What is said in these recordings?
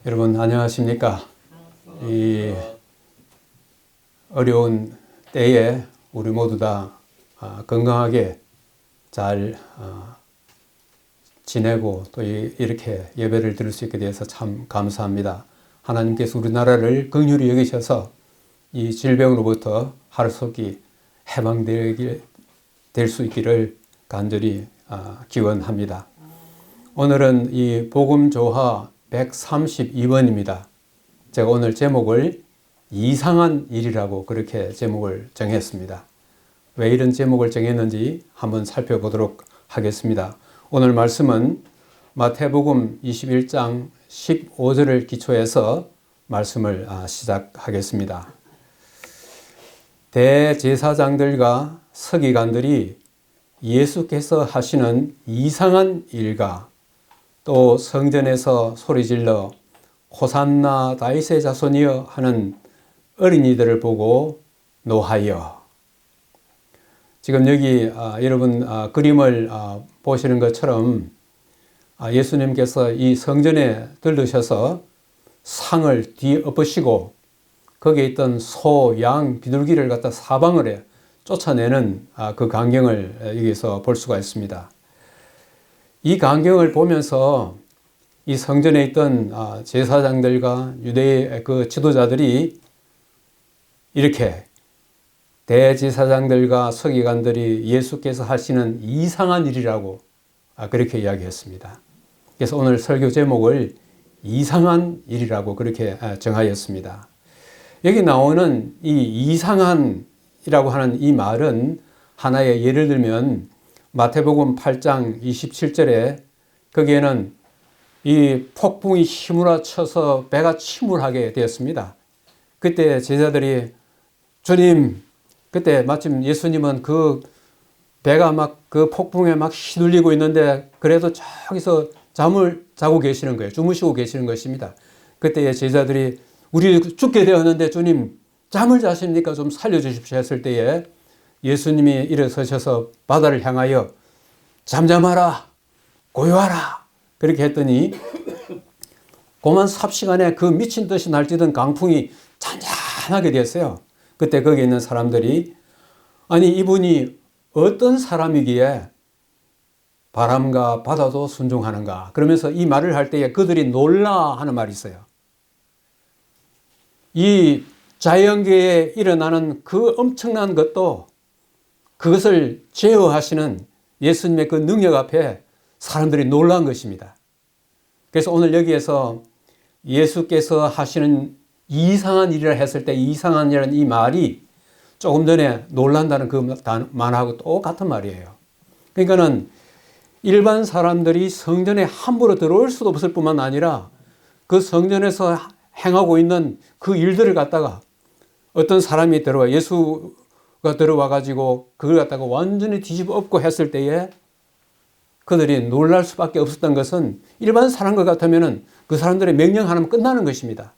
여러분 안녕하십니까? 이 어려운 때에 우리 모두 다 건강하게 잘 지내고 또 이렇게 예배를 드릴 수 있게 되어서 참 감사합니다. 하나님께서 우리나라를 긍휼히 여기셔서 이 질병으로부터 하루속히 해방될 수 있기를 간절히 기원합니다. 오늘은 이 복음조화 132번입니다. 제가 오늘 제목을 이상한 일이라고 그렇게 제목을 정했습니다. 왜 이런 제목을 정했는지 한번 살펴보도록 하겠습니다. 오늘 말씀은 마태복음 21장 15절을 기초해서 말씀을 시작하겠습니다. 대제사장들과 서기관들이 예수께서 하시는 이상한 일과 또 성전에서 소리질러 호산나 다윗의 자손이여 하는 어린이들을 보고 노하여. 지금 여기 여러분 그림을 보시는 것처럼 예수님께서 이 성전에 들르셔서 상을 뒤엎으시고 거기에 있던 소, 양, 비둘기를 갖다 사방을 해 쫓아내는 그 광경을 여기서 볼 수가 있습니다. 이 광경을 보면서 이 성전에 있던 제사장들과 유대의 그 지도자들이 이렇게 대제사장들과 서기관들이 예수께서 하시는 이상한 일이라고 그렇게 이야기했습니다. 그래서 오늘 설교 제목을 이상한 일이라고 그렇게 정하였습니다. 여기 나오는 이 이상한이라고 하는 이 말은 하나의 예를 들면 마태복음 8장 27절에 거기에는 이 폭풍이 휘몰아쳐서 배가 침몰하게 되었습니다. 그때 제자들이 주님, 그때 마침 예수님은 그 배가 막 그 폭풍에 막 휘둘리고 있는데 그래도 저기서 잠을 자고 계시는 거예요. 주무시고 계시는 것입니다. 그때 제자들이 우리 죽게 되었는데 주님 잠을 자십니까? 좀 살려주십시오 했을 때에 예수님이 일어서셔서 바다를 향하여 잠잠하라, 고요하라 그렇게 했더니 고만 삽시간에 그 미친 듯이 날뛰던 강풍이 잔잔하게 되었어요. 그때 거기 있는 사람들이 아니 이분이 어떤 사람이기에 바람과 바다도 순종하는가 그러면서 이 말을 할 때에 그들이 놀라 하는 말이 있어요. 이 자연계에 일어나는 그 엄청난 것도 그것을 제어하시는 예수님의 그 능력 앞에 사람들이 놀란 것입니다. 그래서 오늘 여기에서 예수께서 하시는 이상한 일이라 했을 때 이상한 일이라는 이 말이 조금 전에 놀란다는 그 말하고 똑같은 말이에요. 그러니까는 일반 사람들이 성전에 함부로 들어올 수도 없을 뿐만 아니라 그 성전에서 행하고 있는 그 일들을 갖다가 어떤 사람이 들어와 예수가 들어와 가지고 그걸 갖다가 완전히 뒤집어 엎고 했을 때에 그들이 놀랄 수밖에 없었던 것은 일반 사람과 같으면은 그 사람들의 명령 하나면 끝나는 것입니다.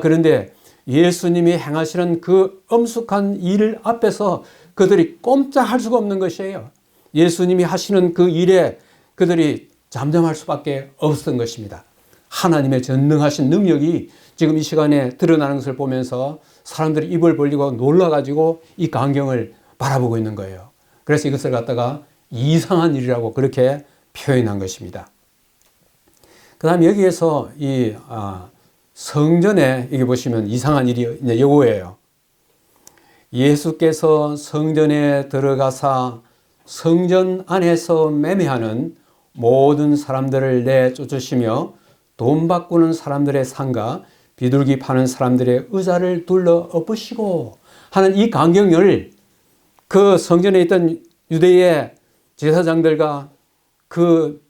그런데 예수님이 행하시는 그 엄숙한 일 앞에서 그들이 꼼짝할 수가 없는 것이에요. 예수님이 하시는 그 일에 그들이 잠잠할 수밖에 없었던 것입니다. 하나님의 전능하신 능력이 지금 이 시간에 드러나는 것을 보면서 사람들이 입을 벌리고 놀라가지고 이 광경을 바라보고 있는 거예요. 그래서 이것을 갖다가 이상한 일이라고 그렇게 표현한 것입니다. 그 다음에 여기에서 이 성전에 이게 보시면 이상한 일이 이거예요. 예수께서 성전에 들어가사 성전 안에서 매매하는 모든 사람들을 내쫓으시며 돈 바꾸는 사람들의 상가 비둘기 파는 사람들의 의자를 둘러 엎으시고 하는 이 광경을 그 성전에 있던 유대의 제사장들과 그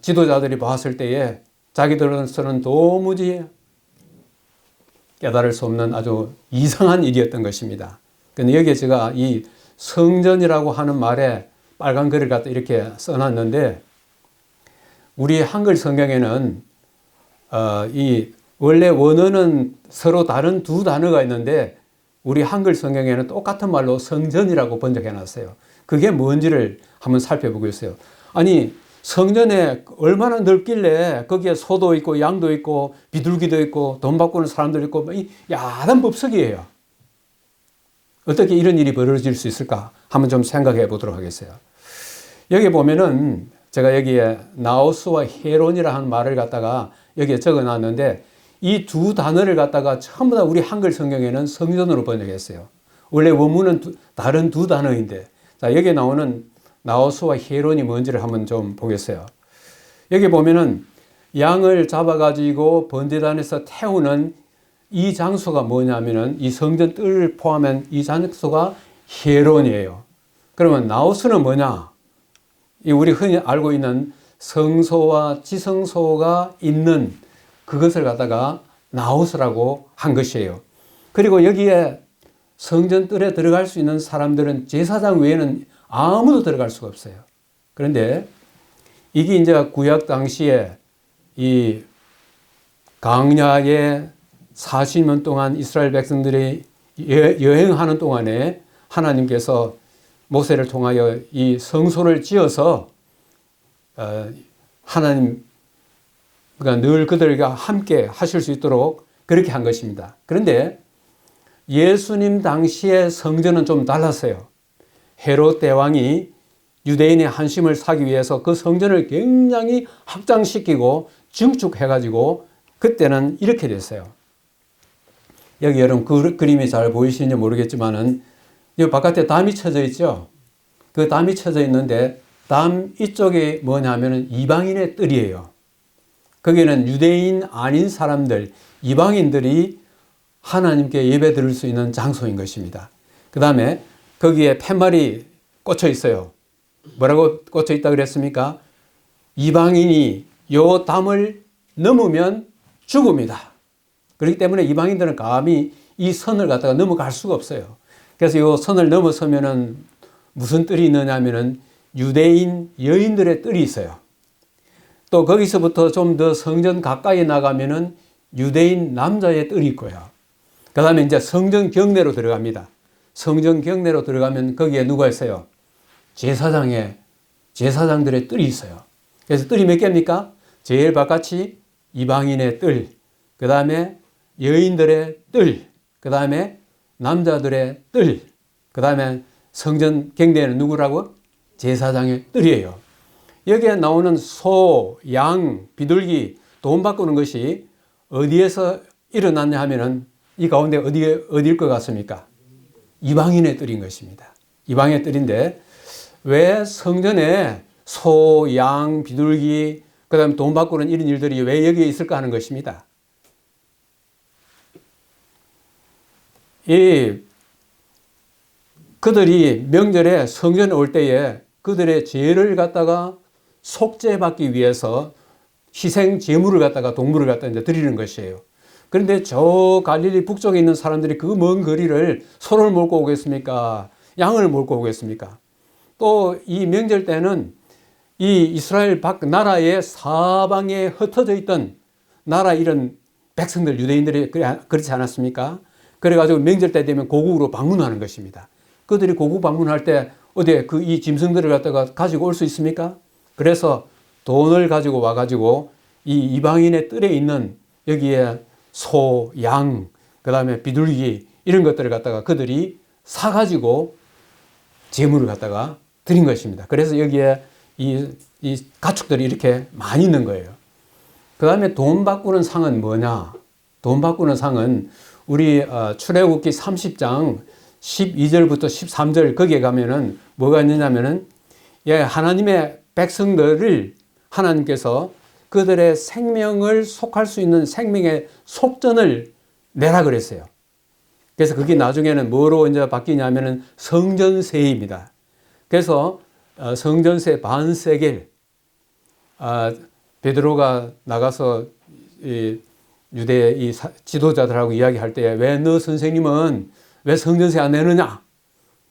지도자들이 봤을 때에 자기들로서는 도무지 깨달을 수 없는 아주 이상한 일이었던 것입니다. 그런데 여기에 제가 이 성전이라고 하는 말에 빨간 글을 갖다 이렇게 써놨는데 우리 한글 성경에는 이 원래 원어는 서로 다른 두 단어가 있는데 우리 한글 성경에는 똑같은 말로 성전이라고 번역해 놨어요. 그게 뭔지를 한번 살펴보겠어요. 아니 성전에 얼마나 넓길래 거기에 소도 있고 양도 있고 비둘기도 있고 돈 바꾸는 사람도 있고 이 야단 법석이에요. 어떻게 이런 일이 벌어질 수 있을까? 한번 좀 생각해 보도록 하겠어요. 여기 보면은 제가 여기에 나우스와 헤론이라 하는 말을 갖다가 여기에 적어 놨는데 이 두 단어를 갖다가 전부 다 우리 한글 성경에는 성전으로 번역했어요. 원래 원문은 다른 두 단어인데, 자, 여기에 나오는 나우스와 헤론이 뭔지를 한번 좀 보겠어요. 여기 보면은 양을 잡아가지고 번제단에서 태우는 이 장소가 뭐냐면은 이 성전 뜰을 포함한 이 장소가 헤론이에요. 그러면 나우스는 뭐냐? 우리 흔히 알고 있는 성소와 지성소가 있는 그것을 갖다가 나우스라고 한 것이에요. 그리고 여기에 성전 뜰에 들어갈 수 있는 사람들은 제사장 외에는 아무도 들어갈 수가 없어요. 그런데 이게 이제 구약 당시에 이 광야에 40년 동안 이스라엘 백성들이 여행하는 동안에 하나님께서 모세를 통하여 이 성소를 지어서 하나님 그러니까 늘 그들과 함께 하실 수 있도록 그렇게 한 것입니다. 그런데 예수님 당시의 성전은 좀 달랐어요. 헤롯 대왕이 유대인의 한심을 사기 위해서 그 성전을 굉장히 확장시키고 증축해가지고 그때는 이렇게 됐어요. 여기 여러분 그림이 잘 보이시는지 모르겠지만은 이 바깥에 담이 쳐져 있죠. 그 담이 쳐져 있는데 담 이쪽이 뭐냐면은 이방인의 뜰이에요. 거기는 유대인 아닌 사람들, 이방인들이 하나님께 예배 드릴 수 있는 장소인 것입니다. 그 다음에 거기에 팻말이 꽂혀 있어요. 뭐라고 꽂혀 있다 그랬습니까? 이방인이 요 담을 넘으면 죽음이다. 그렇기 때문에 이방인들은 감히 이 선을 갖다가 넘어갈 수가 없어요. 그래서 요 선을 넘어서면은 무슨 뜰이 있느냐면은 유대인 여인들의 뜰이 있어요. 또 거기서부터 좀 더 성전 가까이 나가면은 유대인 남자의 뜰이 있고요. 그 다음에 이제 성전 경내로 들어갑니다. 성전 경내로 들어가면 거기에 누가 있어요? 제사장들의 뜰이 있어요. 그래서 뜰이 몇 개입니까? 제일 바깥이 이방인의 뜰, 그 다음에 여인들의 뜰, 그 다음에 남자들의 뜰, 그 다음에 성전 경내에는 누구라고? 제사장의 뜰이에요. 여기에 나오는 소, 양, 비둘기, 돈 바꾸는 것이 어디에서 일어났냐 하면은 이 가운데 어디일 것 같습니까? 이방인의 뜰인 것입니다. 이방인의 뜰인데 왜 성전에 소, 양, 비둘기, 그 다음에 돈 바꾸는 이런 일들이 왜 여기에 있을까 하는 것입니다. 그들이 명절에 성전에 올 때에 그들의 죄를 갖다가 속죄받기 위해서 희생 제물을 갖다가 동물을 갖다 이제 드리는 것이에요. 그런데 저 갈릴리 북쪽에 있는 사람들이 그 먼 거리를 소를 몰고 오겠습니까? 양을 몰고 오겠습니까? 또 이 명절 때는 이 이스라엘 밖 나라의 사방에 흩어져 있던 나라 이런 백성들 유대인들이 그렇지 않았습니까? 그래가지고 명절 때 되면 고국으로 방문하는 것입니다. 그들이 고국 방문할 때 어디에 이 짐승들을 갖다가 가지고 올 수 있습니까? 그래서 돈을 가지고 와가지고 이 이방인의 뜰에 있는 여기에 소, 양, 그 다음에 비둘기 이런 것들을 갖다가 그들이 사가지고 제물을 갖다가 드린 것입니다. 그래서 여기에 이 가축들이 이렇게 많이 있는 거예요. 그 다음에 돈 바꾸는 상은 뭐냐? 돈 바꾸는 상은 우리 출애굽기 30장 12절부터 13절 거기에 가면은 뭐가 있느냐면은 하나님의 백성들을 하나님께서 그들의 생명을 속할 수 있는 생명의 속전을 내라 그랬어요. 그래서 그게 나중에는 뭐로 이제 바뀌냐면은 성전세입니다. 그래서 성전세 반세겔, 베드로가 나가서 유대 이 지도자들하고 이야기할 때 왜 너 선생님은 왜 성전세 안 내느냐?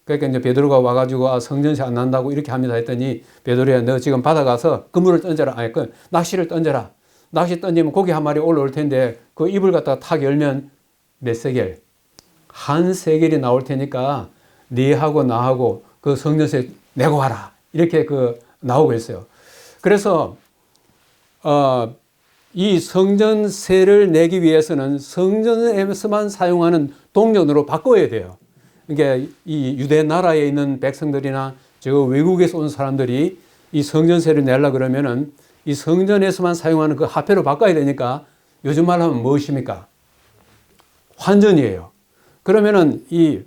그러니까 이제 베드로가 와가지고 성전세 안 난다고 이렇게 합니다 했더니 베드로야 너 지금 받아가서 그물을 던져라. 아니 그 낚시를 던져라. 낚시 던지면 고기 한 마리 올라올 텐데 그 입을 갖다가 탁 열면 몇 세겔? 한 세겔이 나올 테니까 네하고 나하고 그 성전세 내고 와라. 이렇게 나오고 있어요. 그래서 이 성전세를 내기 위해서는 성전에서만 사용하는 동전으로 바꿔야 돼요. 그러니까 이 유대 나라에 있는 백성들이나 저 외국에서 온 사람들이 이 성전세를 내려 그러면은 이 성전에서만 사용하는 그 화폐로 바꿔야 되니까 요즘 말로 하면 무엇입니까? 환전이에요. 그러면은 이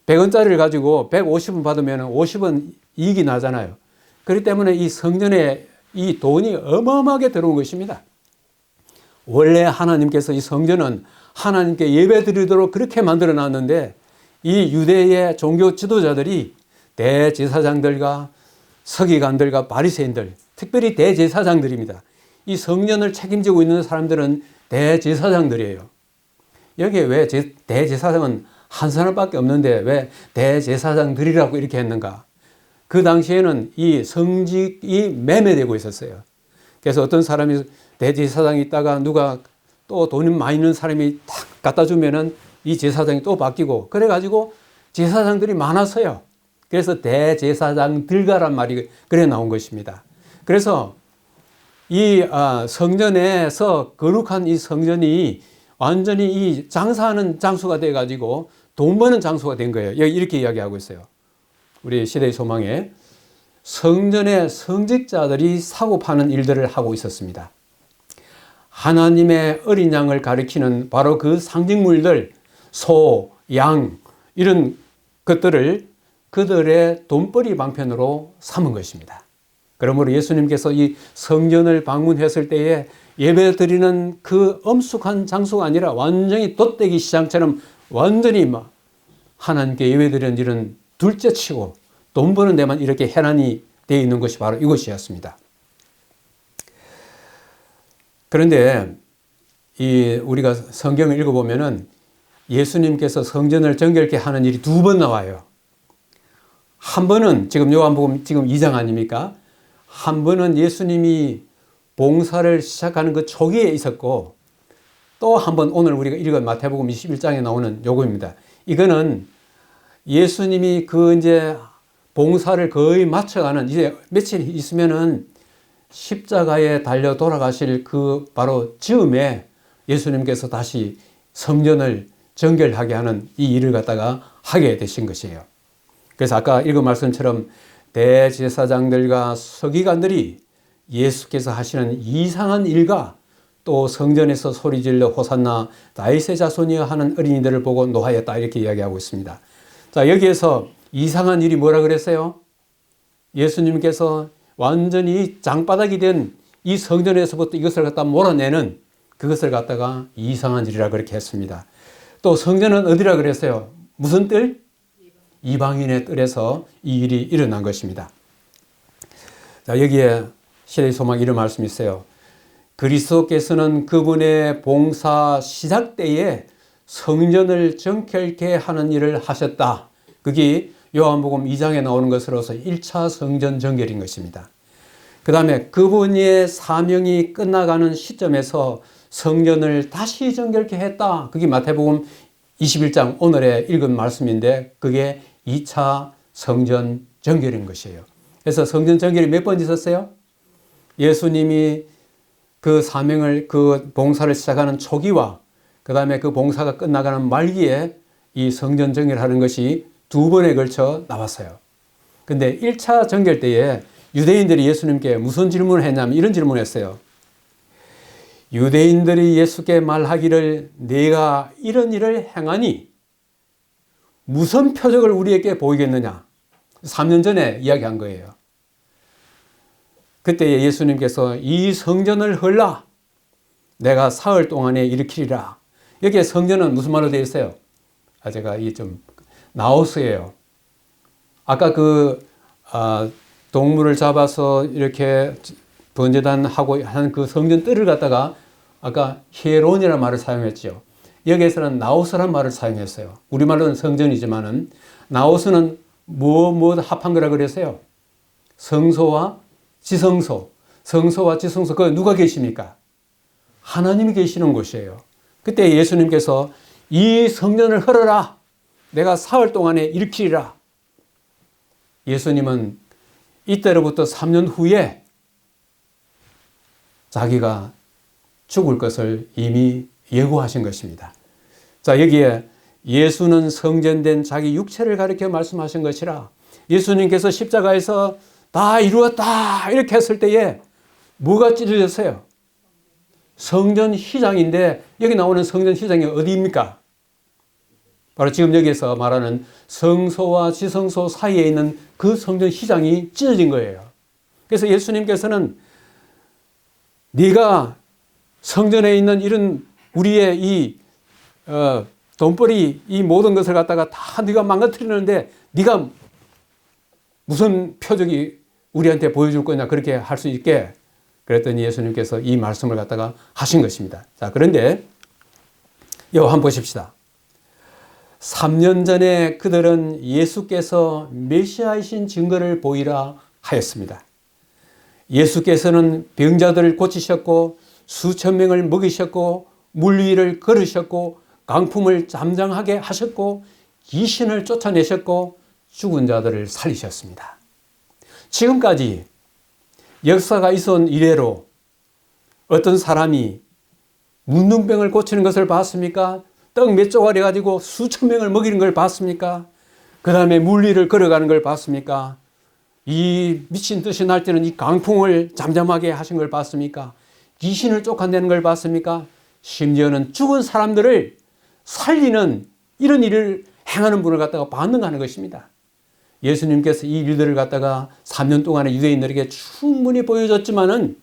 100원짜리를 가지고 150원 받으면 50원 이익이 나잖아요. 그렇기 때문에 이 성전에 이 돈이 어마어마하게 들어온 것입니다. 원래 하나님께서 이 성전은 하나님께 예배 드리도록 그렇게 만들어 놨는데 이 유대의 종교 지도자들이 대제사장들과 서기관들과 바리새인들, 특별히 대제사장들입니다. 이 성전을 책임지고 있는 사람들은 대제사장들이에요. 여기에 왜 대제사장은 한 사람밖에 없는데 왜 대제사장들이라고 이렇게 했는가? 그 당시에는 이 성직이 매매되고 있었어요. 그래서 어떤 사람이 대제사장이 있다가 누가 또 돈이 많이 있는 사람이 탁 갖다 주면은 이 제사장이 또 바뀌고 그래가지고 제사장들이 많았어요. 그래서 대제사장들가란 말이 그래 나온 것입니다. 그래서 이 성전에서 거룩한 이 성전이 완전히 이 장사하는 장소가 돼가지고 돈 버는 장소가 된 거예요. 이렇게 이야기하고 있어요. 우리 시대의 소망에 성전의 성직자들이 사고 파는 일들을 하고 있었습니다. 하나님의 어린 양을 가리키는 바로 그 상징물들, 소, 양 이런 것들을 그들의 돈벌이 방편으로 삼은 것입니다. 그러므로 예수님께서 이 성전을 방문했을 때에 예배 드리는 그 엄숙한 장소가 아니라 완전히 돗대기 시장처럼 완전히 막 하나님께 예배 드리는 일은 둘째치고 돈 버는 데만 이렇게 해란이 되어 있는 것이 바로 이것이었습니다. 그런데 우리가 성경을 읽어보면은 예수님께서 성전을 정결케 하는 일이 두 번 나와요. 한 번은 지금 요한복음 지금 2장 아닙니까? 한 번은 예수님이 봉사를 시작하는 그 초기에 있었고 또 한 번 오늘 우리가 읽은 마태복음 21장에 나오는 요거입니다. 이거는 예수님이 그 이제 봉사를 거의 마쳐가는 이제 며칠 있으면은 십자가에 달려 돌아가실 그 바로 즈음에 예수님께서 다시 성전을 정결하게 하는 이 일을 갖다가 하게 되신 것이에요. 그래서 아까 읽은 말씀처럼 대제사장들과 서기관들이 예수께서 하시는 이상한 일과 또 성전에서 소리질러 호산나 다윗의 자손이여 하는 어린이들을 보고 노하였다 이렇게 이야기하고 있습니다. 자, 여기에서 이상한 일이 뭐라 그랬어요? 예수님께서 완전히 장바닥이 된 이 성전에서부터 이것을 갖다 몰아내는 그것을 갖다가 이상한 일이라 그렇게 했습니다. 또 성전은 어디라 그랬어요? 무슨 뜰? 이방인의 뜰에서 이 일이 일어난 것입니다. 자, 여기에 시대의 소망 이런 말씀이 있어요. 그리스도께서는 그분의 봉사 시작 때에 성전을 정결케 하는 일을 하셨다. 그게 요한복음 2장에 나오는 것으로서 1차 성전 정결인 것입니다. 그 다음에 그분의 사명이 끝나가는 시점에서 성전을 다시 정결케 했다. 그게 마태복음 21장 오늘의 읽은 말씀인데 그게 2차 성전 정결인 것이에요. 그래서 성전 정결이 몇 번 있었어요? 예수님이 그 사명을 그 봉사를 시작하는 초기와 그 다음에 그 봉사가 끝나가는 말기에 이 성전 정결하는 것이 두 번에 걸쳐 나왔어요. 근데 1차 정결 때에 유대인들이 예수님께 무슨 질문을 했냐면 이런 질문을 했어요. 유대인들이 예수께 말하기를 네가 이런 일을 행하니 무슨 표적을 우리에게 보이겠느냐? 3년 전에 이야기한 거예요. 그때 예수님께서 이 성전을 헐라 내가 사흘 동안에 일으키리라. 여기에 성전은 무슨 말로 되어 있어요? 제가 이 좀 나우스예요. 아까 동물을 잡아서 이렇게 번제단하고 한 그 성전 뜰을 갖다가 아까 히에론이라는 말을 사용했죠. 여기에서는 나우스라는 말을 사용했어요. 우리말로는 성전이지만은 나우스는 뭐 합한 거라 그랬어요? 성소와 지성소. 성소와 지성소. 그 누가 계십니까? 하나님이 계시는 곳이에요. 그때 예수님께서 이 성전을 헐어라. 내가 사흘 동안에 일으키리라. 예수님은 이때로부터 3년 후에 자기가 죽을 것을 이미 예고하신 것입니다. 자, 여기에 예수는 성전된 자기 육체를 가리켜 말씀하신 것이라, 예수님께서 십자가에서 다 이루었다 이렇게 했을 때에 뭐가 찢어졌어요? 성전 휘장인데, 여기 나오는 성전 휘장이 어디입니까? 바로 지금 여기서 말하는 성소와 지성소 사이에 있는 그 성전 휘장이 찢어진 거예요. 그래서 예수님께서는 네가 성전에 있는 이런 우리의 이 돈벌이, 이 모든 것을 갖다가 다 네가 망가뜨리는데 네가 무슨 표적이 우리한테 보여줄 거냐, 그렇게 할 수 있게 그랬더니 예수님께서 이 말씀을 갖다가 하신 것입니다. 자, 그런데 이거 한번 보십시다. 3년 전에 그들은 예수께서 메시아이신 증거를 보이라 하였습니다. 예수께서는 병자들을 고치셨고 수천 명을 먹이셨고 물 위를 걸으셨고 강풍을 잠잠하게 하셨고 귀신을 쫓아내셨고 죽은 자들을 살리셨습니다. 지금까지 역사가 있어온 이래로 어떤 사람이 문둥병을 고치는 것을 봤습니까? 떡 몇 조각 해가지고 수천 명을 먹이는 걸 봤습니까? 그 다음에 물 위를 걸어가는 걸 봤습니까? 이 미친 듯이 날 때는 이 강풍을 잠잠하게 하신 걸 봤습니까? 귀신을 쫓아내는 걸 봤습니까? 심지어는 죽은 사람들을 살리는 이런 일을 행하는 분을 갖다가 봤는가 하는 것입니다. 예수님께서 이 일들을 갖다가 3년 동안에 유대인들에게 충분히 보여줬지만은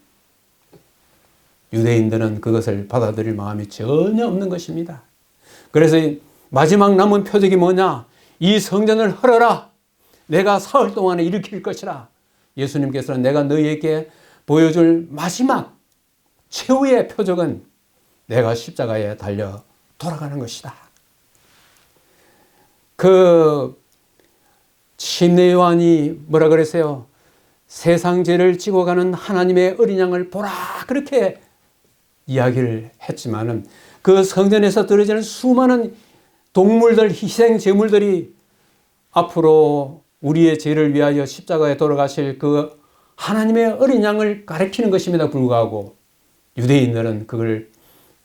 유대인들은 그것을 받아들일 마음이 전혀 없는 것입니다. 그래서 마지막 남은 표적이 뭐냐? 이 성전을 헐어라. 내가 사흘 동안에 일으킬 것이라. 예수님께서는 내가 너희에게 보여줄 마지막 최후의 표적은 내가 십자가에 달려 돌아가는 것이다. 그 침례 요한이 뭐라 그랬어요? 세상 죄를 지고 가는 하나님의 어린 양을 보라, 그렇게 이야기를 했지만은 그 성전에서 드려지는 수많은 동물들, 희생 제물들이 앞으로 우리의 죄를 위하여 십자가에 돌아가실 그 하나님의 어린 양을 가리키는 것임에도 불구하고 유대인들은 그걸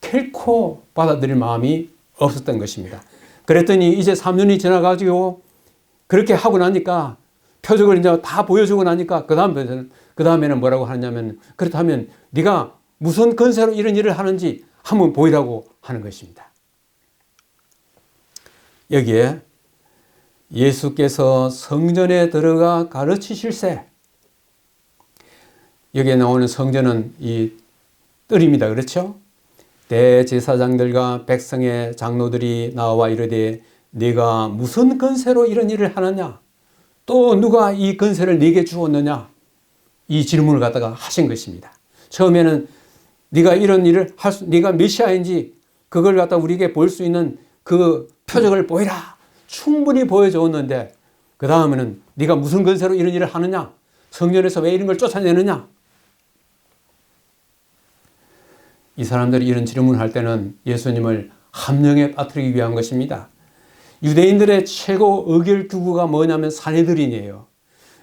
결코 받아들일 마음이 없었던 것입니다. 그랬더니 이제 3년이 지나가지고 그렇게 하고 나니까, 표적을 이제 다 보여주고 나니까 그 다음에는 뭐라고 하냐면, 그렇다면 네가 무슨 건세로 이런 일을 하는지 한번 보이라고 하는 것입니다. 여기에 예수께서 성전에 들어가 가르치실세, 여기에 나오는 성전은 이 뜰입니다. 그렇죠? 대제사장들과 백성의 장로들이 나와 이르되 네가 무슨 건세로 이런 일을 하느냐? 또 누가 이 건세를 네게 주었느냐? 이 질문을 갖다가 하신 것입니다. 처음에는 네가 이런 일을 네가 메시아인지 그걸 갖다 우리에게 볼 수 있는 그 표적을 보이라. 충분히 보여줬는데 그 다음에는 네가 무슨 건세로 이런 일을 하느냐? 성전에서 왜 이런 걸 쫓아내느냐? 이 사람들이 이런 질문을 할 때는 예수님을 함정에 빠뜨리기 위한 것입니다. 유대인들의 최고 의결기구가 뭐냐면 사내들인이에요.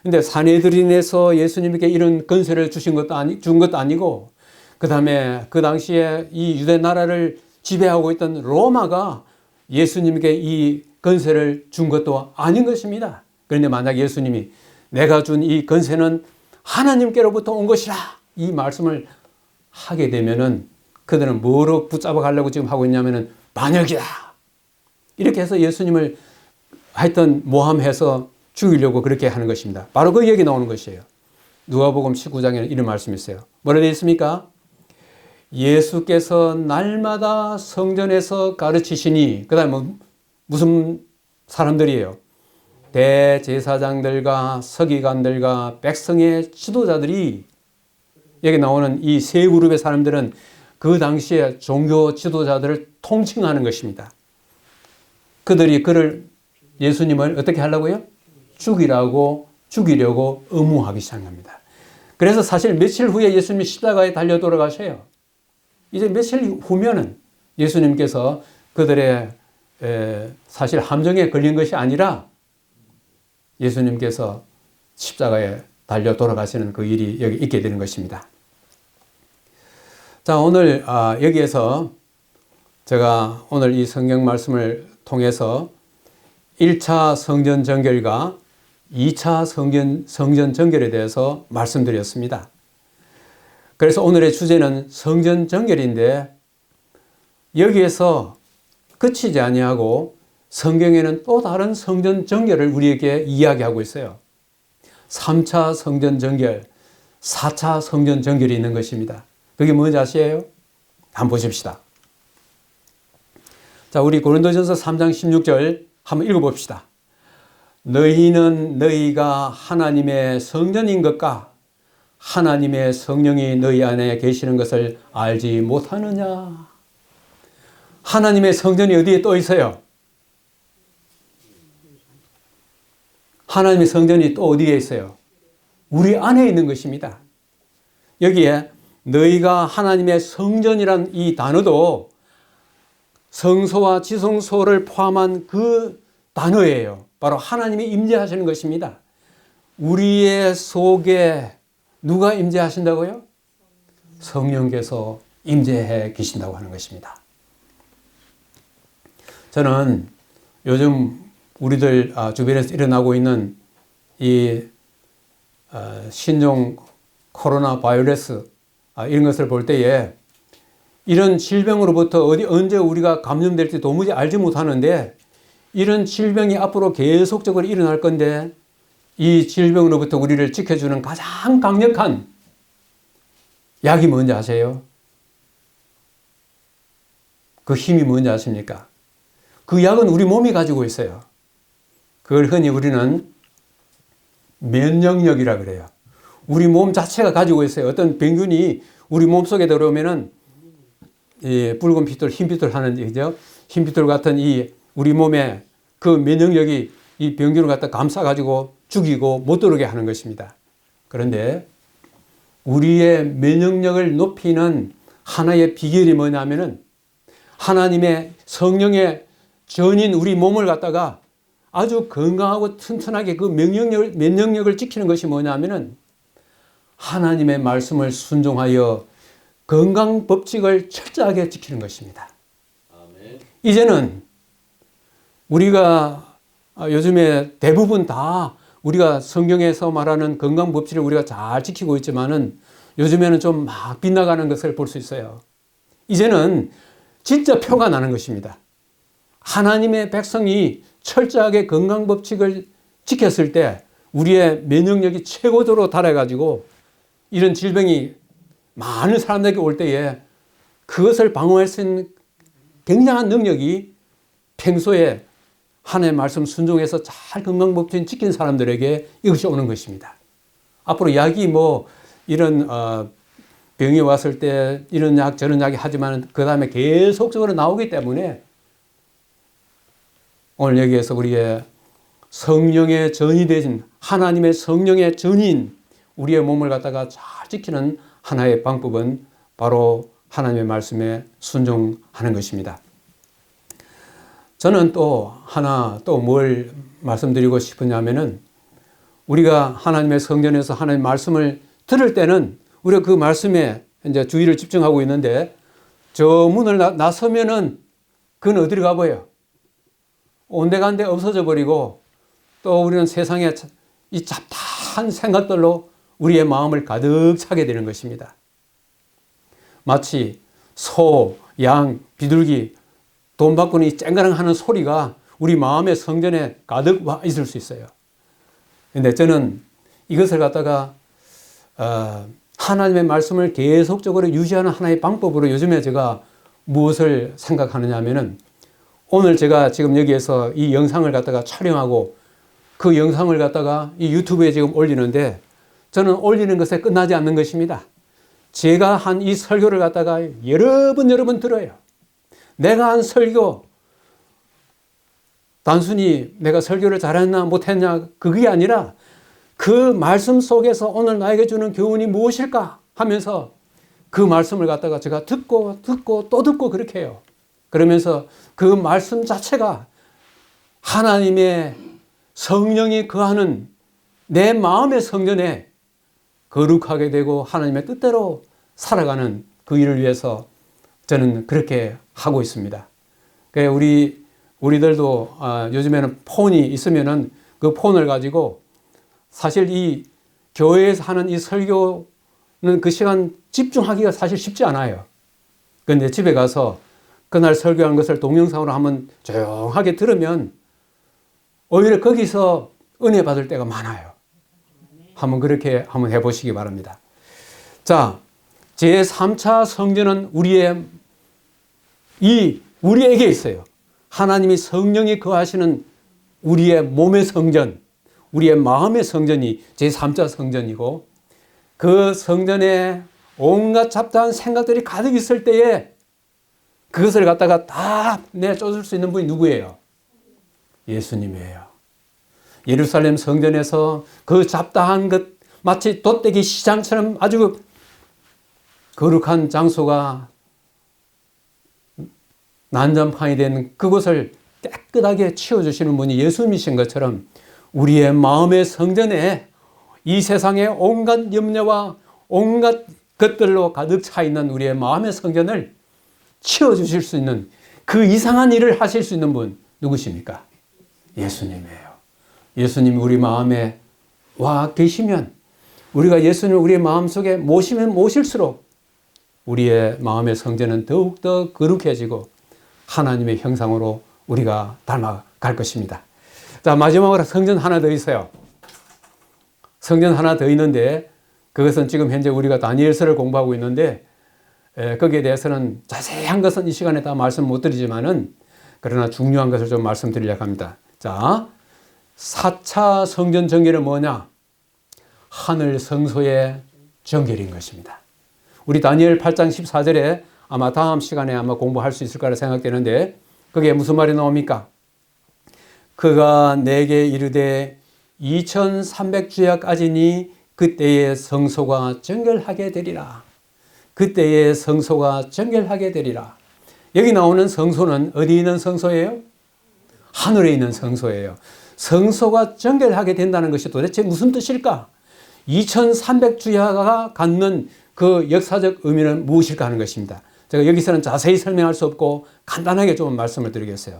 근데 사내들인에서 예수님께 이런 건세를 준 것도 아니고, 그 다음에 그 당시에 이 유대 나라를 지배하고 있던 로마가 예수님께 이 건세를 준 것도 아닌 것입니다. 그런데 만약 예수님이 내가 준 이 건세는 하나님께로부터 온 것이라 이 말씀을 하게 되면은 그들은 뭐로 붙잡아 가려고 지금 하고 있냐면은 반역이다. 이렇게 해서 예수님을 하여튼 모함해서 죽이려고 그렇게 하는 것입니다. 바로 그 얘기 나오는 것이에요. 누가복음 19장에는 이런 말씀이 있어요. 뭐라 되어 있습니까? 예수께서 날마다 성전에서 가르치시니, 그 다음에 무슨 사람들이에요? 대제사장들과 서기관들과 백성의 지도자들이, 여기 나오는 이 세 그룹의 사람들은 그 당시에 종교 지도자들을 통칭하는 것입니다. 그들이 예수님을 어떻게 하려고요? 죽이려고 의무하기 시작합니다. 그래서 사실 며칠 후에 예수님이 십자가에 달려 돌아가셔요. 이제 며칠 후면은 예수님께서 그들의 사실 함정에 걸린 것이 아니라 예수님께서 십자가에 달려 돌아가시는 그 일이 여기 있게 되는 것입니다. 자, 오늘 여기에서 제가 오늘 이 성경 말씀을 통해서 1차 성전 정결과 2차 성전 정결에 대해서 말씀드렸습니다. 그래서 오늘의 주제는 성전 정결인데 여기에서 그치지 아니하고 성경에는 또 다른 성전 정결을 우리에게 이야기하고 있어요. 3차 성전 정결, 4차 성전 정결이 있는 것입니다. 그게 뭔지 아시에요? 한번 보십시다. 자, 우리 고린도전서 3장 16절 한번 읽어봅시다. 너희는 너희가 하나님의 성전인 것과 하나님의 성령이 너희 안에 계시는 것을 알지 못하느냐? 하나님의 성전이 어디에 또 있어요? 하나님의 성전이 또 어디에 있어요? 우리 안에 있는 것입니다. 여기에 너희가 하나님의 성전이란 이 단어도 성소와 지성소를 포함한 그 단어예요. 바로 하나님이 임재하시는 것입니다. 우리의 속에 누가 임재하신다고요? 성령께서 임재해 계신다고 하는 것입니다. 저는 요즘 우리들 주변에서 일어나고 있는 이 신종 코로나 바이러스 이런 것을 볼 때에 이런 질병으로부터 언제 우리가 감염될지 도무지 알지 못하는데 이런 질병이 앞으로 계속적으로 일어날 건데 이 질병으로부터 우리를 지켜주는 가장 강력한 약이 뭔지 아세요? 그 힘이 뭔지 아십니까? 그 약은 우리 몸이 가지고 있어요. 그걸 흔히 우리는 면역력이라 그래요. 우리 몸 자체가 가지고 있어요. 어떤 병균이 우리 몸 속에 들어오면은 붉은 핏돌, 흰 핏돌 하는 얘기죠. 흰 핏돌 같은 이 우리 몸에 그 면역력이 이 병균을 갖다 감싸가지고 죽이고 못 들어오게 하는 것입니다. 그런데 우리의 면역력을 높이는 하나의 비결이 뭐냐면은 하나님의 성령의 전인 우리 몸을 갖다가 아주 건강하고 튼튼하게 그 면역력을 지키는 것이 뭐냐면은 하나님의 말씀을 순종하여 건강 법칙을 철저하게 지키는 것입니다. 아멘. 이제는 우리가 요즘에 대부분 다 우리가 성경에서 말하는 건강 법칙을 우리가 잘 지키고 있지만은 요즘에는 좀 막 빗나가는 것을 볼 수 있어요. 이제는 진짜 표가 나는 것입니다. 하나님의 백성이 철저하게 건강 법칙을 지켰을 때 우리의 면역력이 최고조로 달아가지고 이런 질병이 많은 사람들에게 올 때에 그것을 방어할 수 있는 굉장한 능력이 평소에 하나님의 말씀 순종해서 잘 건강법칙 지킨 사람들에게 이것이 오는 것입니다. 앞으로 약이 뭐 이런 병이 왔을 때 이런 약 저런 약이 하지만 그 다음에 계속적으로 나오기 때문에 오늘 여기에서 우리의 성령의 전이 되신 하나님의 성령의 전인 우리의 몸을 갖다가 잘 지키는 하나의 방법은 바로 하나님의 말씀에 순종하는 것입니다. 저는 또 뭘 말씀드리고 싶으냐면은 우리가 하나님의 성전에서 하나님의 말씀을 들을 때는 우리가 그 말씀에 이제 주의를 집중하고 있는데 저 문을 나서면은 그건 어디로 가버려요? 온데간데 없어져 버리고 또 우리는 세상에 이 잡다한 생각들로 우리의 마음을 가득 차게 되는 것입니다. 마치 소, 양, 비둘기 돈 받고는 이 쨍가랑 하는 소리가 우리 마음의 성전에 가득 와 있을 수 있어요. 그런데 저는 이것을 갖다가 하나님의 말씀을 계속적으로 유지하는 하나의 방법으로 요즘에 제가 무엇을 생각하느냐 하면은 오늘 제가 지금 여기에서 이 영상을 갖다가 촬영하고 그 영상을 갖다가 이 유튜브에 지금 올리는데 저는 올리는 것에 끝나지 않는 것입니다. 제가 한 이 설교를 갖다가 여러 번 들어요. 내가 한 설교, 단순히 내가 설교를 잘했나 못했냐 그게 아니라 그 말씀 속에서 오늘 나에게 주는 교훈이 무엇일까 하면서 그 말씀을 갖다가 제가 듣고 또 듣고 그렇게 해요. 그러면서 그 말씀 자체가 하나님의 성령이 거하는 내 마음의 성전에 거룩하게 되고 하나님의 뜻대로 살아가는 그 일을 위해서 저는 그렇게 하고 있습니다. 우리들도 요즘에는 폰이 있으면은 그 폰을 가지고 사실 이 교회에서 하는 이 설교는 그 시간 집중하기가 사실 쉽지 않아요. 그런데 집에 가서 그날 설교한 것을 동영상으로 한번 조용하게 들으면 오히려 거기서 은혜 받을 때가 많아요. 그렇게 한번 해보시기 바랍니다. 자, 제3차 성전은 우리에게 있어요. 하나님이 성령이 거하시는 우리의 몸의 성전, 우리의 마음의 성전이 제3차 성전이고, 그 성전에 온갖 잡다한 생각들이 가득 있을 때에 그것을 갖다가 다 내쫓을 수 있는 분이 누구예요? 예수님이에요. 예루살렘 성전에서 그 잡다한 것, 마치 돗대기 시장처럼 아주 거룩한 장소가 난장판이 된 그곳을 깨끗하게 치워주시는 분이 예수님이신 것처럼 우리의 마음의 성전에 이 세상의 온갖 염려와 온갖 것들로 가득 차 있는 우리의 마음의 성전을 치워주실 수 있는 그 이상한 일을 하실 수 있는 분 누구십니까? 예수님이에요. 예수님이 우리 마음에 와 계시면, 우리가 예수님을 우리의 마음속에 모시면 모실수록 우리의 마음의 성전은 더욱더 거룩해지고 하나님의 형상으로 우리가 닮아갈 것입니다. 자, 마지막으로 성전 하나 더 있어요. 성전 하나 더 있는데 그것은 지금 현재 우리가 다니엘서를 공부하고 있는데 거기에 대해서는 자세한 것은 이 시간에 다 말씀 못 드리지만은 그러나 중요한 것을 좀 말씀드리려고 합니다. 자, 4차 성전 정결은 뭐냐? 하늘 성소의 정결인 것입니다. 우리 다니엘 8장 14절에 아마 다음 시간에 아마 공부할 수 있을 거라 생각되는데 거기에 무슨 말이 나옵니까? 그가 내게 이르되 2300주야까지니 그때의 성소가 정결하게 되리라. 그때의 성소가 정결하게 되리라. 여기 나오는 성소는 어디 있는 성소예요? 하늘에 있는 성소예요. 성소가 정결하게 된다는 것이 도대체 무슨 뜻일까? 2300주야가 갖는 그 역사적 의미는 무엇일까 하는 것입니다. 제가 여기서는 자세히 설명할 수 없고 간단하게 좀 말씀을 드리겠어요.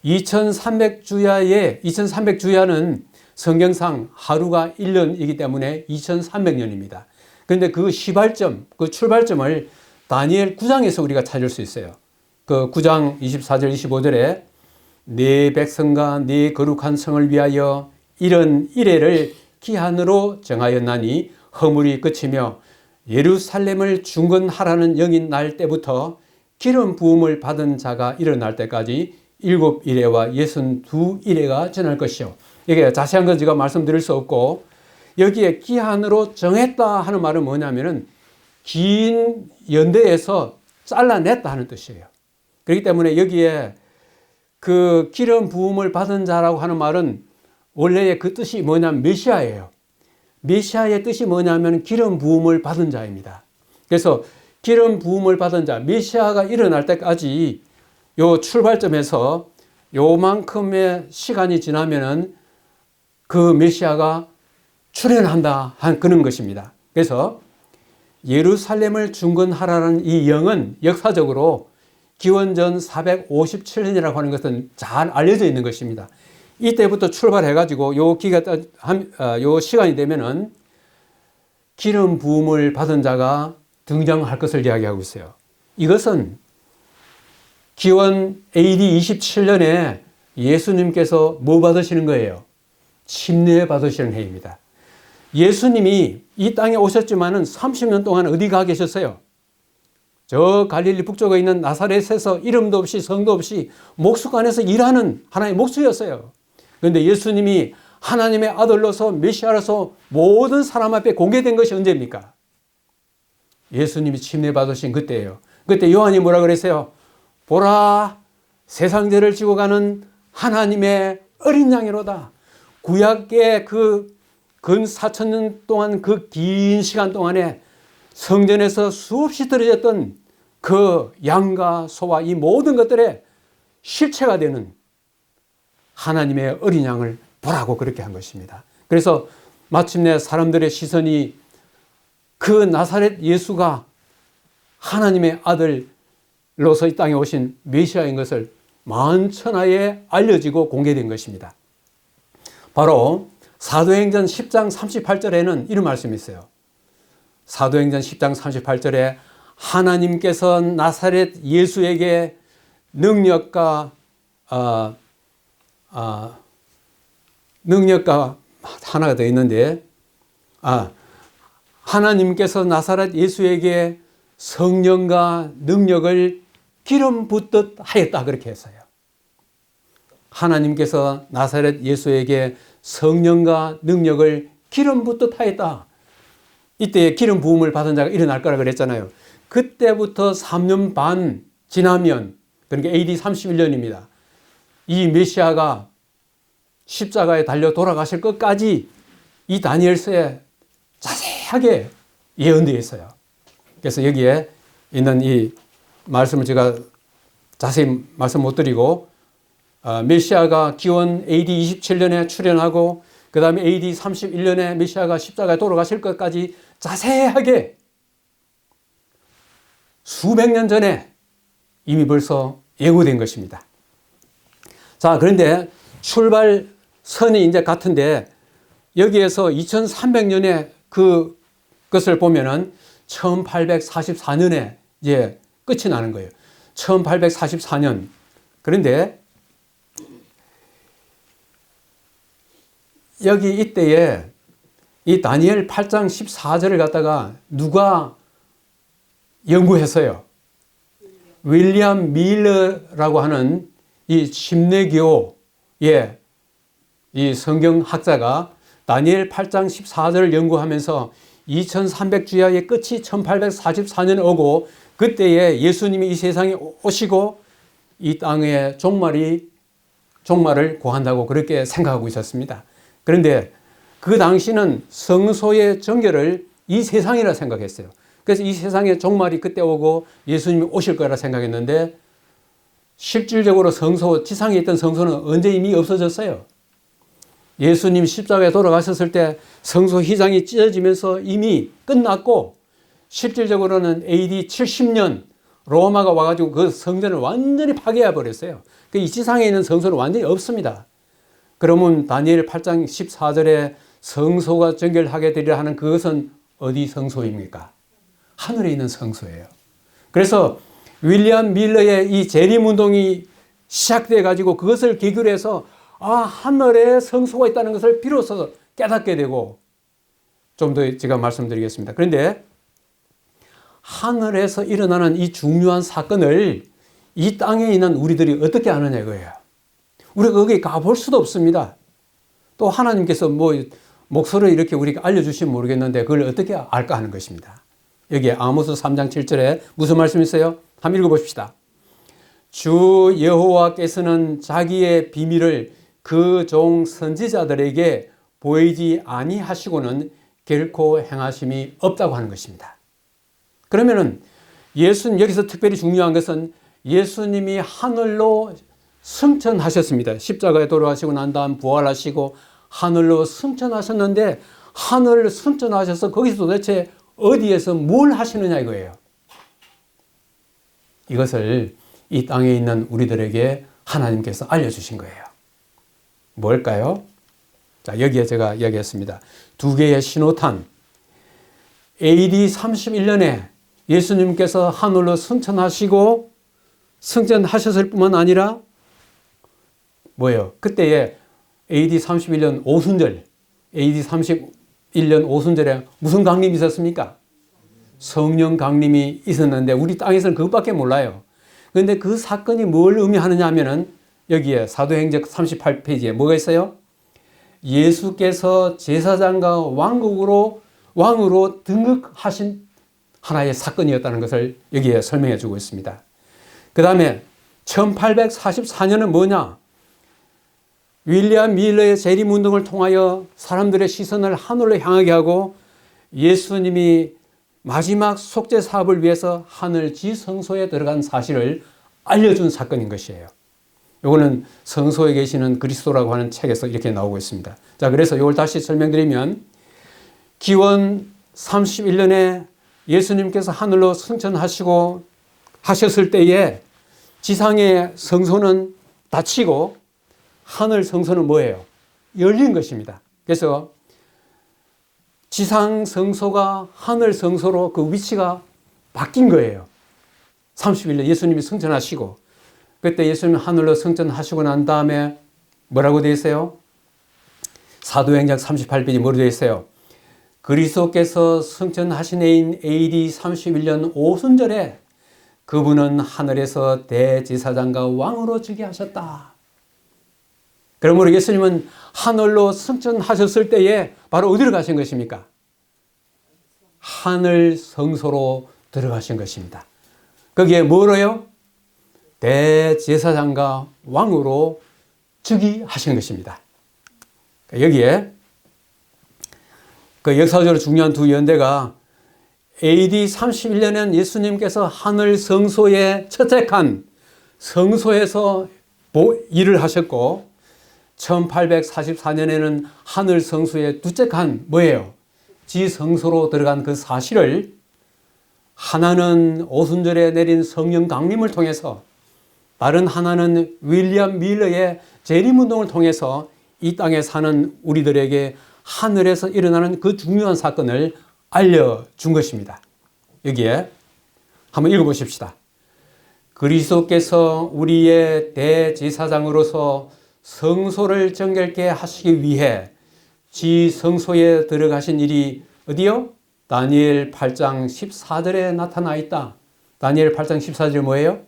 2300주야는 성경상 하루가 1년이기 때문에 2300년입니다. 그런데 그 시발점, 그 출발점을 다니엘 9장에서 우리가 찾을 수 있어요. 그 9장 24절 25절에 네 백성과 네 거룩한 성을 위하여 이런 이래를 기한으로 정하였나니 허물이 그치며 예루살렘을 중건하라는 영이 날 때부터 기름 부음을 받은 자가 일어날 때까지 7이레와 62이레가 지날 것이요. 이게 자세한 건 제가 말씀드릴 수 없고, 여기에 기한으로 정했다 하는 말은 뭐냐면은 긴 연대에서 잘라냈다 하는 뜻이에요. 그렇기 때문에 여기에 그 기름 부음을 받은 자라고 하는 말은 원래의 그 뜻이 뭐냐면 메시아예요. 메시아의 뜻이 뭐냐면 기름 부음을 받은 자입니다. 그래서 기름 부음을 받은 자, 메시아가 일어날 때까지 요 출발점에서 요만큼의 시간이 지나면은 그 메시아가 출현한다 한 그런 것입니다. 그래서 예루살렘을 중건하라는 이 영은 역사적으로 기원전 457년이라고 하는 것은 잘 알려져 있는 것입니다. 이때부터 출발해가지고 요 시간이 되면은 기름 부음을 받은 자가 등장할 것을 이야기하고 있어요. 이것은 기원 AD 27년에 예수님께서 뭐 받으시는 거예요? 침례 받으시는 해입니다. 예수님이 이 땅에 오셨지만은 30년 동안 어디 가 계셨어요? 저 갈릴리 북쪽에 있는 나사렛에서 이름도 없이 성도 없이 목수관에서 일하는 하나의 목수였어요. 그런데 예수님이 하나님의 아들로서 메시아로서 모든 사람 앞에 공개된 것이 언제입니까? 예수님이 침례 받으신 그때예요. 그때 요한이 뭐라 그랬어요? 보라, 세상 죄를 지고 가는 하나님의 어린 양이로다. 구약의 그 근 4000년 동안 그 긴 시간 동안에 성전에서 수없이 들어졌던 그 양과 소와 이 모든 것들의 실체가 되는 하나님의 어린 양을 보라고 그렇게 한 것입니다. 그래서 마침내 사람들의 시선이 그 나사렛 예수가 하나님의 아들로서 이 땅에 오신 메시아인 것을 만천하에 알려지고 공개된 것입니다. 바로 사도행전 10장 38절에는 이런 말씀이 있어요. 사도행전 10장 38절에 하나님께서 나사렛 예수에게 능력과 하나가 더 있는데 하나님께서 나사렛 예수에게 성령과 능력을 기름 붓듯 하였다 그렇게 했어요. 하나님께서 나사렛 예수에게 성령과 능력을 기름 붓듯 하였다. 이때 기름 부음을 받은 자가 일어날 거라 그랬잖아요. 그때부터 3년 반 지나면, 그러니까 AD 31년입니다. 이 메시아가 십자가에 달려 돌아가실 것까지 이 다니엘서에 자세하게 예언되어 있어요. 그래서 여기에 있는 이 말씀을 제가 자세히 말씀 못 드리고, 메시아가 기원 AD 27년에 출현하고 그 다음에 AD 31년에 메시아가 십자가에 돌아가실 것까지 자세하게 수백 년 전에 이미 벌써 예고된 것입니다. 자, 그런데 출발선이 이제 같은데 여기에서 2300년에 그것을 보면은 1844년에 이제 끝이 나는 거예요. 1844년. 그런데 여기 이때에 이 다니엘 8장 14절을 갖다가 누가 연구했어요? 윌리엄 밀러라고 하는 이 침례교의 이 성경학자가 다니엘 8장 14절을 연구하면서 2300주야의 끝이 1844년에 오고 그때에 예수님이 이 세상에 오시고 이 땅의 종말을 구한다고 그렇게 생각하고 있었습니다. 그런데 그 당시는 성소의 정결을 이 세상이라 생각했어요. 그래서 이 세상의 종말이 그때 오고 예수님이 오실 거라 생각했는데 실질적으로 지상에 있던 성소는 언제 이미 없어졌어요. 예수님 십자가에 돌아가셨을 때 성소 휘장이 찢어지면서 이미 끝났고 실질적으로는 AD 70년 로마가 와가지고 그 성전을 완전히 파괴해 버렸어요. 이 지상에 있는 성소는 완전히 없습니다. 그러면 다니엘 8장 14절에 성소가 정결하게 되리라 하는 그것은 어디 성소입니까? 하늘에 있는 성소예요. 그래서 윌리엄 밀러의 이 재림운동이 시작돼 가지고 그것을 계기로 해서 하늘에 성소가 있다는 것을 비로소 깨닫게 되고, 좀 더 제가 말씀드리겠습니다. 그런데 하늘에서 일어나는 이 중요한 사건을 이 땅에 있는 우리들이 어떻게 아느냐 이거예요. 우리가 거기 가볼 수도 없습니다. 또 하나님께서 목소리를 이렇게 우리가 알려주시면 모르겠는데 그걸 어떻게 알까 하는 것입니다. 여기에 아모스 3장 7절에 무슨 말씀이 있어요? 한번 읽어봅시다. 주 여호와께서는 자기의 비밀을 그 종 선지자들에게 보이지 아니하시고는 결코 행하심이 없다고 하는 것입니다. 그러면은 예수님, 여기서 특별히 중요한 것은 예수님이 하늘로 승천하셨습니다. 십자가에 돌아가시고 난 다음 부활하시고 하늘로 승천하셨는데 하늘 승천하셔서 거기서 도대체 어디에서 뭘 하시느냐 이거예요. 이것을 이 땅에 있는 우리들에게 하나님께서 알려주신 거예요. 뭘까요? 자, 여기에 제가 이야기했습니다. 두 개의 신호탄. AD 31년에 예수님께서 하늘로 승천하시고 승천하셨을 뿐만 아니라 뭐예요? 그때에 AD 31년 오순절, AD 31년 오순절에 무슨 강림이 있었습니까? 성령 강림이 있었는데 우리 땅에서는 그것밖에 몰라요. 그런데 그 사건이 뭘 의미하느냐 하면은 여기에 사도행전 38페이지에 뭐가 있어요? 예수께서 제사장과 왕으로 등극하신 하나의 사건이었다는 것을 여기에 설명해 주고 있습니다. 그 다음에 1844년은 뭐냐? 윌리엄 밀러의 재림운동을 통하여 사람들의 시선을 하늘로 향하게 하고 예수님이 마지막 속죄 사업을 위해서 하늘 지성소에 들어간 사실을 알려준 사건인 것이에요. 이거는 성소에 계시는 그리스도라고 하는 책에서 이렇게 나오고 있습니다. 자, 그래서 이걸 다시 설명드리면 기원 31년에 예수님께서 하늘로 승천하시고 하셨을 때에 지상의 성소는 닫히고 하늘 성소는 뭐예요? 열린 것입니다. 그래서 지상 성소가 하늘 성소로 그 위치가 바뀐 거예요. 31년 예수님이 승천하시고, 그때 예수님이 하늘로 승천하시고 난 다음에 뭐라고 되어 있어요? 사도행전 38페이지 뭐로 되어 있어요? 그리스도께서 승천하신 해인 AD 31년 오순절에 그분은 하늘에서 대제사장과 왕으로 즉위하셨다. 그러므로 예수님은 하늘로 승천하셨을 때에 바로 어디로 가신 것입니까? 하늘 성소로 들어가신 것입니다. 거기에 뭐로요? 대제사장과 왕으로 즉위하신 것입니다. 여기에 그 역사적으로 중요한 두 연대가 AD 31년엔 예수님께서 하늘 성소의 첫째 칸 성소에서 일을 하셨고 1844년에는 하늘 성소의 둘째 칸 뭐예요? 지성소로 들어간 그 사실을 하나는 오순절에 내린 성령 강림을 통해서 다른 하나는 윌리엄 밀러의 재림운동을 통해서 이 땅에 사는 우리들에게 하늘에서 일어나는 그 중요한 사건을 알려준 것입니다. 여기에 한번 읽어보십시다. 그리스도께서 우리의 대제사장으로서 성소를 정결케 하시기 위해 지성소에 들어가신 일이 어디요? 다니엘 8장 14절에 나타나 있다. 다니엘 8장 14절 뭐예요?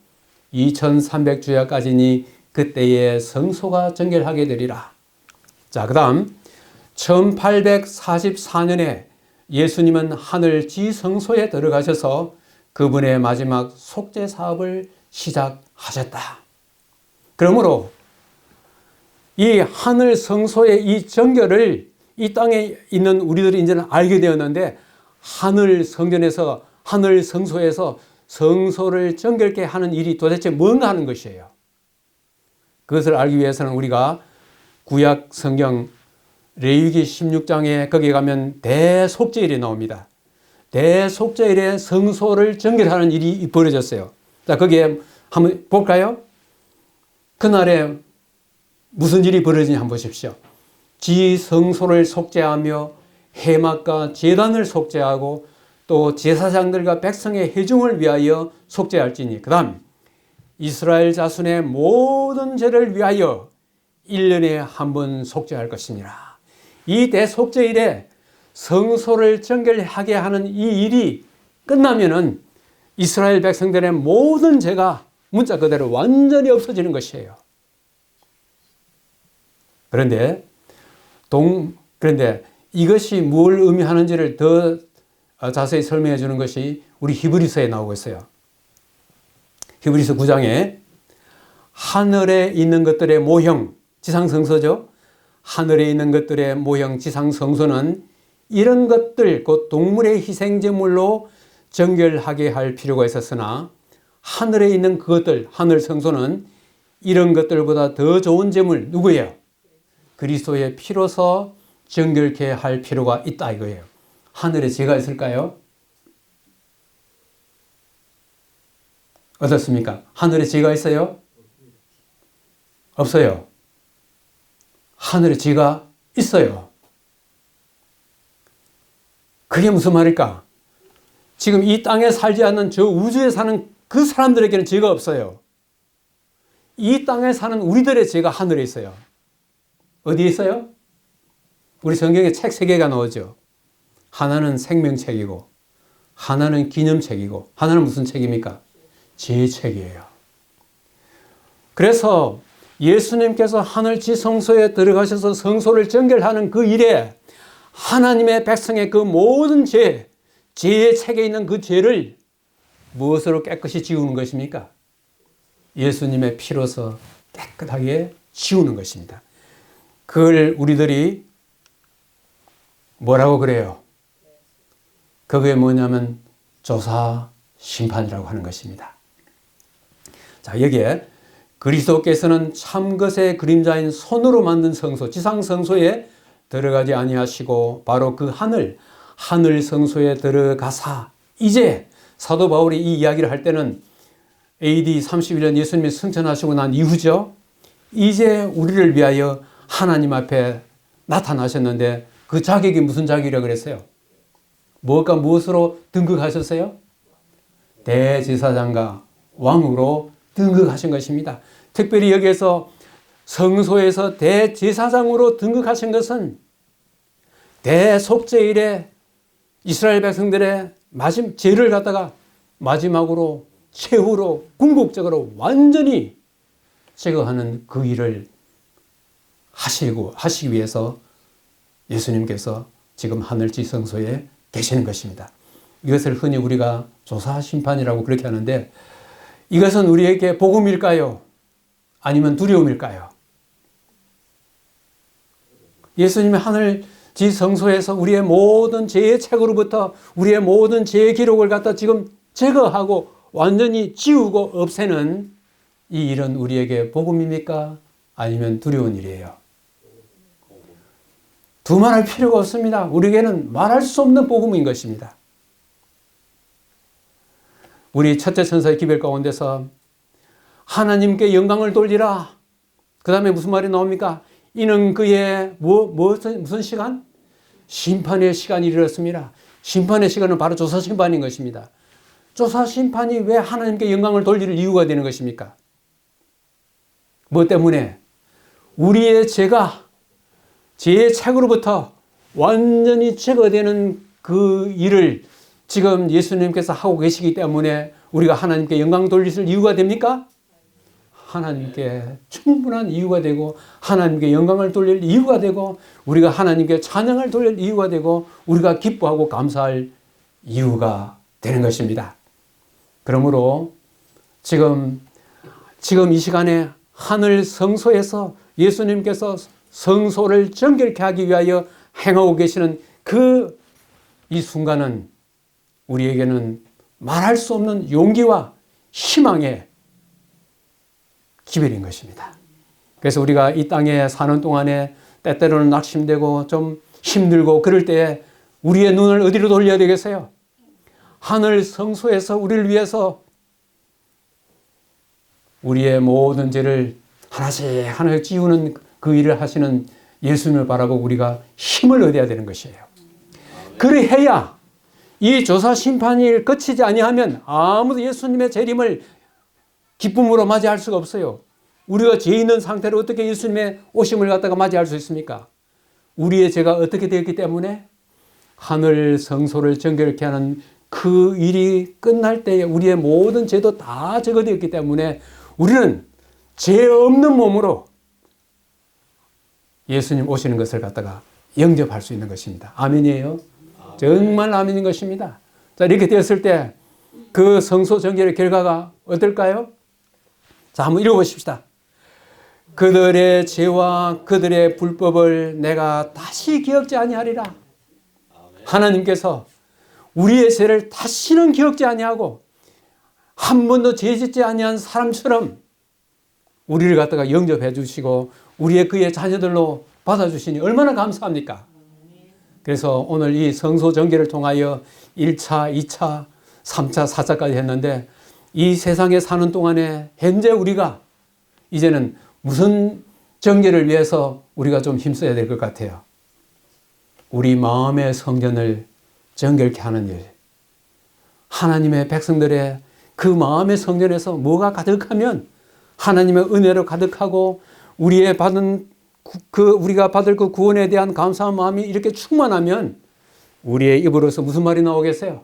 2300주야까지니 그때에 성소가 정결하게 되리라. 자, 그 다음 1844년에 예수님은 하늘 지성소에 들어가셔서 그분의 마지막 속죄 사업을 시작하셨다. 그러므로 이 하늘 성소의 이 정결을 이 땅에 있는 우리들이 이제는 알게 되었는데 하늘 성전에서 하늘 성소에서 성소를 정결케 하는 일이 도대체 뭔가 하는 것이에요. 그것을 알기 위해서는 우리가 구약 성경 레위기 16장에 거기에 가면 대속죄일이 나옵니다. 대속죄일에 성소를 정결하는 일이 벌어졌어요. 자, 거기에 한번 볼까요? 그날에 무슨 일이 벌어지냐 한번 보십시오. 지성소를 속죄하며 해막과 제단을 속죄하고 또 제사장들과 백성의 회중을 위하여 속죄할지니 그 다음 이스라엘 자손의 모든 죄를 위하여 1년에 한 번 속죄할 것이니라. 이 대속죄일에 성소를 정결하게 하는 이 일이 끝나면은 이스라엘 백성들의 모든 죄가 문자 그대로 완전히 없어지는 것이에요. 그런데 이것이 뭘 의미하는지를 더 자세히 설명해 주는 것이 우리 히브리서에 나오고 있어요. 히브리서 9장에 하늘에 있는 것들의 모형, 지상성소죠. 하늘에 있는 것들의 모형, 지상성소는 이런 것들, 곧 동물의 희생제물로 정결하게 할 필요가 있었으나 하늘에 있는 그것들, 하늘성소는 이런 것들보다 더 좋은 제물, 누구예요? 그리스도의 피로서 정결케 할 필요가 있다 이거예요. 하늘에 죄가 있을까요? 어떻습니까? 하늘에 죄가 있어요? 없어요. 하늘에 죄가 있어요. 그게 무슨 말일까? 지금 이 땅에 살지 않는 저 우주에 사는 그 사람들에게는 죄가 없어요. 이 땅에 사는 우리들의 죄가 하늘에 있어요. 어디에 있어요? 우리 성경에 책 3개가 나오죠. 하나는 생명책이고 하나는 기념책이고 하나는 무슨 책입니까? 죄책이에요. 그래서 예수님께서 하늘 지성소에 들어가셔서 성소를 정결하는 그 일에 하나님의 백성의 그 모든 죄의 책에 있는 그 죄를 무엇으로 깨끗이 지우는 것입니까? 예수님의 피로서 깨끗하게 지우는 것입니다. 그걸 우리들이 뭐라고 그래요? 그게 뭐냐면 조사 심판이라고 하는 것입니다. 자, 여기에 그리스도께서는 참것의 그림자인 손으로 만든 성소, 지상 성소에 들어가지 아니하시고 바로 그 하늘 성소에 들어가사 이제 사도 바울이 이 이야기를 할 때는 AD 31년 예수님이 승천하시고 난 이후죠. 이제 우리를 위하여 하나님 앞에 나타나셨는데 그 자격이 무슨 자격이라고 그랬어요? 무엇으로 등극하셨어요? 대제사장과 왕으로 등극하신 것입니다. 특별히 여기에서 성소에서 대제사장으로 등극하신 것은 대속죄일에 이스라엘 백성들의 죄를 갖다가 마지막으로 최후로 궁극적으로 완전히 제거하는 그 일을 하시기 위해서 예수님께서 지금 하늘 지성소에 계시는 것입니다. 이것을 흔히 우리가 조사 심판이라고 그렇게 하는데 이것은 우리에게 복음일까요? 아니면 두려움일까요? 예수님이 하늘 지성소에서 우리의 모든 죄의 책으로부터 우리의 모든 죄의 기록을 갖다 지금 제거하고 완전히 지우고 없애는 이 일은 우리에게 복음입니까? 아니면 두려운 일이에요? 두말할 필요가 없습니다. 우리에게는 말할 수 없는 복음인 것입니다. 우리 첫째 천사의 기별 가운데서 하나님께 영광을 돌리라. 그 다음에 무슨 말이 나옵니까? 이는 그의 무슨 시간? 심판의 시간이 이르렀습니다. 심판의 시간은 바로 조사 심판인 것입니다. 조사 심판이 왜 하나님께 영광을 돌릴 이유가 되는 것입니까? 뭐 때문에? 우리의 죄가 죄의 책으로부터 완전히 제거되는 그 일을 지금 예수님께서 하고 계시기 때문에 우리가 하나님께 영광 돌릴 이유가 됩니까? 하나님께 충분한 이유가 되고 하나님께 영광을 돌릴 이유가 되고 우리가 하나님께 찬양을 돌릴 이유가 되고 우리가 기뻐하고 감사할 이유가 되는 것입니다. 그러므로 지금 이 시간에 하늘 성소에서 예수님께서 성소를 정결케 하기 위하여 행하고 계시는 이 순간은 우리에게는 말할 수 없는 용기와 희망의 기별인 것입니다. 그래서 우리가 이 땅에 사는 동안에 때때로는 낙심되고 좀 힘들고 그럴 때에 우리의 눈을 어디로 돌려야 되겠어요? 하늘 성소에서 우리를 위해서 우리의 모든 죄를 하나씩 지우는 그 일을 하시는 예수님을 바라보고 우리가 힘을 얻어야 되는 것이에요. 그래야 이 조사 심판이 거치지 아니하면 아무도 예수님의 재림을 기쁨으로 맞이할 수가 없어요. 우리가 죄 있는 상태로 어떻게 예수님의 오심을 갖다가 맞이할 수 있습니까? 우리의 죄가 어떻게 되었기 때문에 하늘 성소를 정결케 하는 그 일이 끝날 때에 우리의 모든 죄도 다 제거되었기 때문에 우리는 죄 없는 몸으로 예수님 오시는 것을 갖다가 영접할 수 있는 것입니다. 아멘이에요? 정말 아멘인 것입니다. 자, 이렇게 되었을 때 그 성소 정결의 결과가 어떨까요? 자, 한번 읽어보십시다. 그들의 죄와 그들의 불법을 내가 다시 기억지 아니하리라. 하나님께서 우리의 죄를 다시는 기억지 아니하고 한 번도 죄 짓지 아니한 사람처럼 우리를 갖다가 영접해 주시고 우리의 그의 자녀들로 받아주시니 얼마나 감사합니까? 그래서 오늘 이 성소 정결을 통하여 1차, 2차, 3차, 4차까지 했는데 이 세상에 사는 동안에 현재 우리가 이제는 무슨 정결을 위해서 우리가 좀 힘써야 될 것 같아요? 우리 마음의 성전을 정결케 하는 일. 하나님의 백성들의 그 마음의 성전에서 뭐가 가득하면 하나님의 은혜로 가득하고 우리가 받을 그 구원에 대한 감사한 마음이 이렇게 충만하면 우리의 입으로서 무슨 말이 나오겠어요?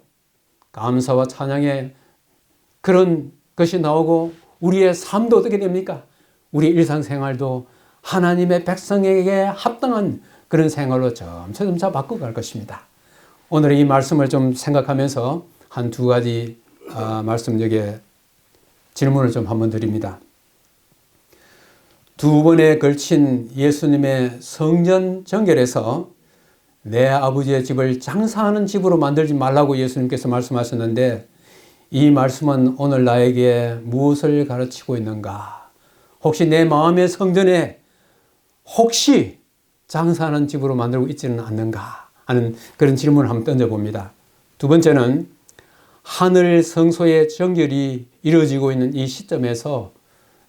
감사와 찬양의 그런 것이 나오고 우리의 삶도 어떻게 됩니까? 우리 일상생활도 하나님의 백성에게 합당한 그런 생활로 점차 바꿔갈 것입니다. 오늘의 이 말씀을 좀 생각하면서 한 두 가지 말씀 여기에 질문을 좀 한번 드립니다. 두 번에 걸친 예수님의 성전 정결에서 내 아버지의 집을 장사하는 집으로 만들지 말라고 예수님께서 말씀하셨는데 이 말씀은 오늘 나에게 무엇을 가르치고 있는가? 혹시 내 마음의 성전에 혹시 장사하는 집으로 만들고 있지는 않는가 하는 그런 질문을 한번 던져봅니다. 두 번째는 하늘 성소의 정결이 이루어지고 있는 이 시점에서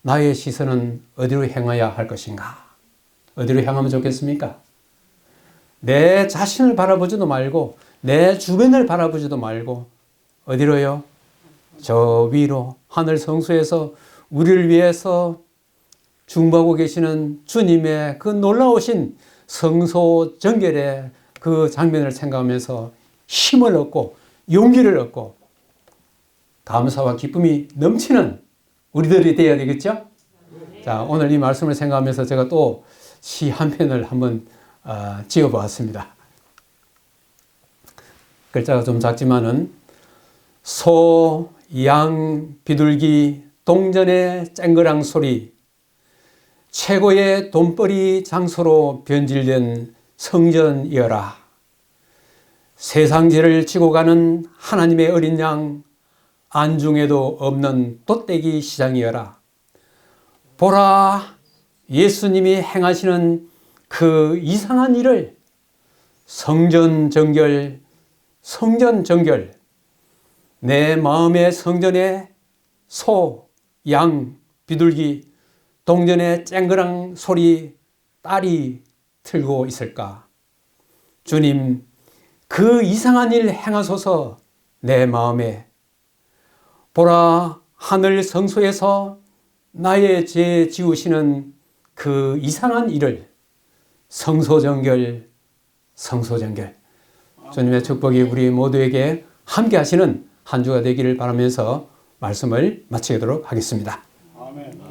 나의 시선은 어디로 향해야 할 것인가? 어디로 향하면 좋겠습니까? 내 자신을 바라보지도 말고 내 주변을 바라보지도 말고 어디로요? 저 위로 하늘 성소에서 우리를 위해서 중보하고 계시는 주님의 그 놀라우신 성소 정결의 그 장면을 생각하면서 힘을 얻고 용기를 얻고 감사와 기쁨이 넘치는 우리들이 되어야 되겠죠? 자, 오늘 이 말씀을 생각하면서 제가 또 시 한 편을 한번 지어보았습니다. 글자가 좀 작지만은 소, 양, 비둘기, 동전의 쨍그랑 소리, 최고의 돈벌이 장소로 변질된 성전이여라. 세상죄를 지고 가는 하나님의 어린 양, 안중에도 없는 돛대기 시장이여라. 보라, 예수님이 행하시는 그 이상한 일을 성전 정결, 내 마음의 성전에 소, 양, 비둘기, 동전의 쨍그랑 소리 딸이 틀고 있을까? 주님, 그 이상한 일 행하소서 내 마음에. 보라, 하늘 성소에서 나의 죄 지우시는 그 이상한 일을 성소정결. 주님의 축복이 우리 모두에게 함께 하시는 한 주가 되기를 바라면서 말씀을 마치도록 하겠습니다. 아멘.